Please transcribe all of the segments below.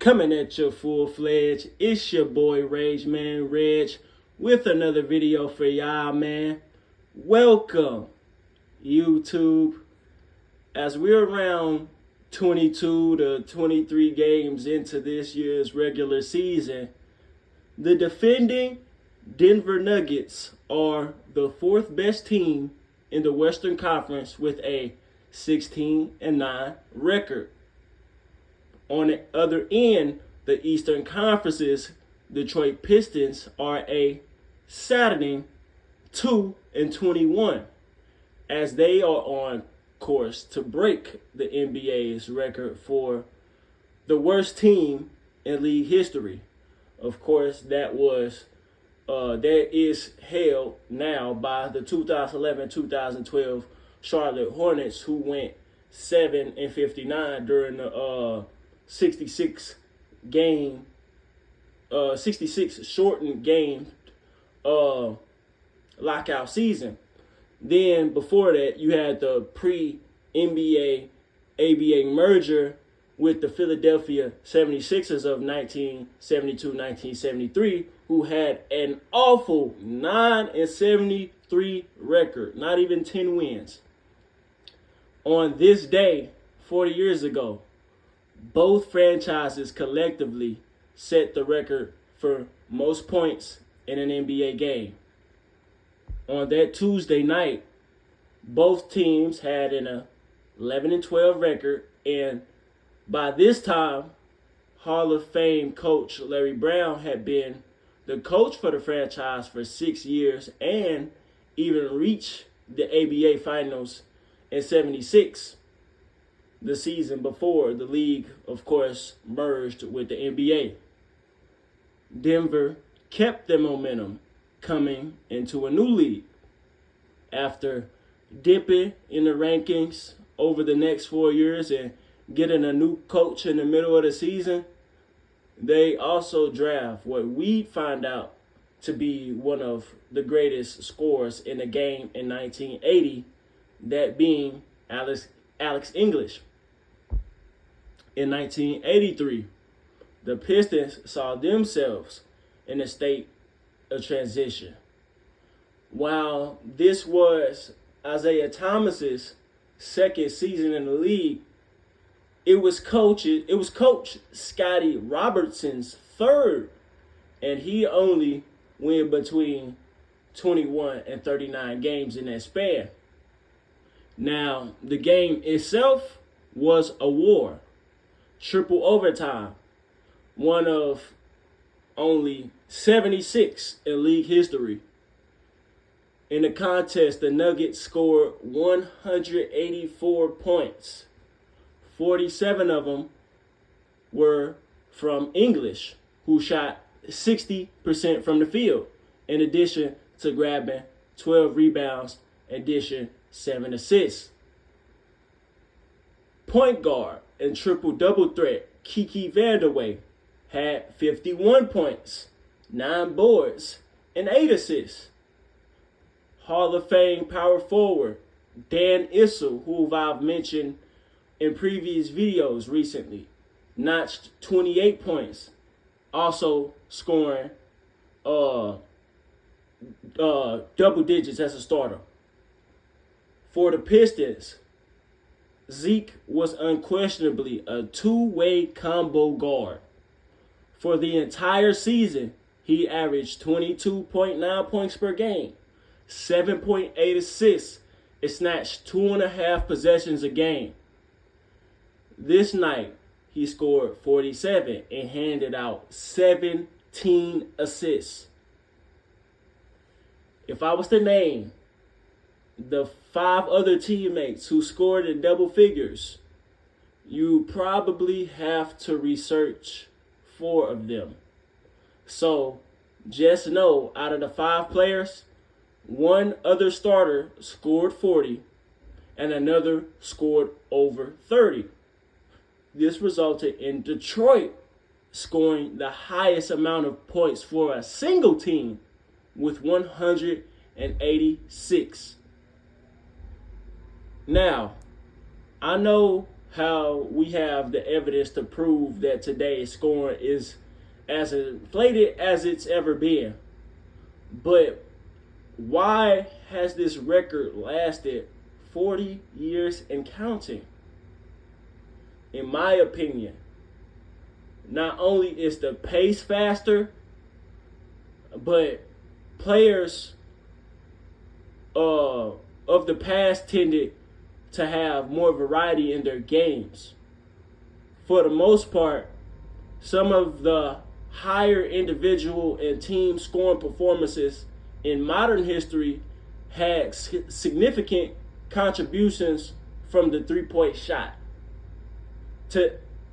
Coming at you full-fledged, it's your boy Regg, man, Regg, with another video for y'all, man. Welcome, YouTube. As we're around 22 to 23 games into this year's regular season, the defending Denver Nuggets are the fourth best team in the Western Conference with a 16-9 record. On the other end, the Eastern Conference's Detroit Pistons are a saddening 2-21, as they are on course to break the NBA's record for the worst team in league history. Of course, that is held now by the 2011-2012 Charlotte Hornets, who went 7-59 during the 66 shortened game lockout season. Then before that, you had the pre-NBA ABA merger with the Philadelphia 76ers of 1972-1973, who had an awful 9-73 record, not even 10 wins. On this day, 40 years ago, both franchises collectively set the record for most points in an NBA game. On that Tuesday night, both teams had an 11-12 record, and by this time, Hall of Fame coach Larry Brown had been the coach for the franchise for 6 years and even reached the ABA Finals in '76. The season before the league, of course, merged with the NBA. Denver kept their momentum coming into a new league. After dipping in the rankings over the next 4 years and getting a new coach in the middle of the season, they also draft what we find out to be one of the greatest scorers in the game in 1980, that being Alex English. In 1983, the Pistons saw themselves in a state of transition. While this was Isaiah Thomas's second season in the league, it was Coach Scotty Robertson's third, and he only went between 21 and 39 games in that span. Now, the game itself was a war. Triple overtime, one of only 76 in league history. In the contest, the Nuggets scored 184 points. 47 of them were from English, who shot 60% from the field, in addition to grabbing 12 rebounds and dishing 7 assists. Point guard and triple-double threat Kiki Vanderway had 51 points, 9 boards, and 8 assists. Hall of Fame power forward Dan Issel, who I've mentioned in previous videos recently, notched 28 points, also scoring double digits as a starter. For the Pistons, Zeke was unquestionably a two-way combo guard. For the entire season, he averaged 22.9 points per game, 7.8 assists, and snatched 2.5 possessions a game. This night, he scored 47 and handed out 17 assists. If I was to name the 5 other teammates who scored in double figures, you probably have to research 4 of them. So just know, out of the 5 players, 1 other starter scored 40 and another scored over 30. This resulted in Detroit scoring the highest amount of points for a single team with 186. Now, I know how we have the evidence to prove that today's scoring is as inflated as it's ever been. But why has this record lasted 40 years and counting? In my opinion, not only is the pace faster, but players of the past tended to have more variety in their games. For the most part, some of the higher individual and team scoring performances in modern history had significant contributions from the three-point shot.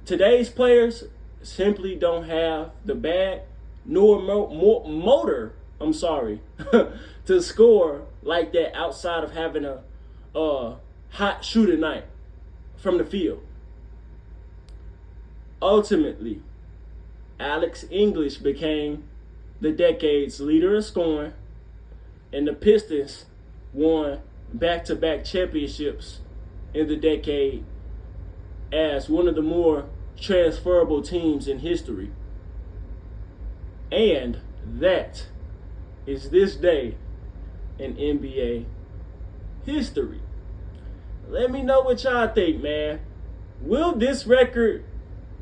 Today's players simply don't have the bag nor motor, to score like that outside of having a hot shooting night from the field. Ultimately, Alex English became the decade's leader in scoring, and the Pistons won back-to-back championships in the decade as one of the more transferable teams in history. And that is this day in NBA history. Let me know what y'all think, man. Will this record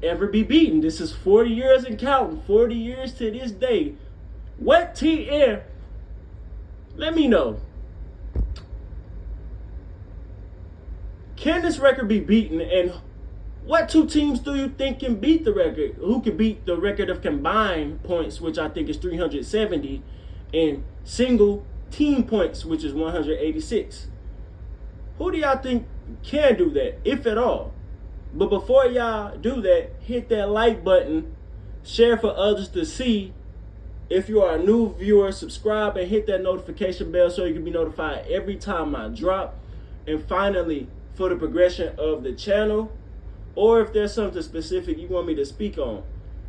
ever be beaten? This is 40 years and counting, 40 years to this day. What TM? Let me know. Can this record be beaten? And what two teams do you think can beat the record? Who can beat the record of combined points, which I think is 370, and single team points, which is 186? Who do y'all think can do that, if at all? But before y'all do that, hit that like button, share for others to see. If you are a new viewer, subscribe and hit that notification bell so you can be notified every time I drop. And finally, for the progression of the channel, or if there's something specific you want me to speak on,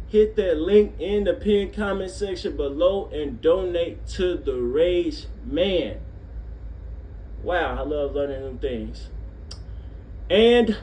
hit that link in the pinned comment section below and donate to the Rage Man. Wow, I love learning new things. And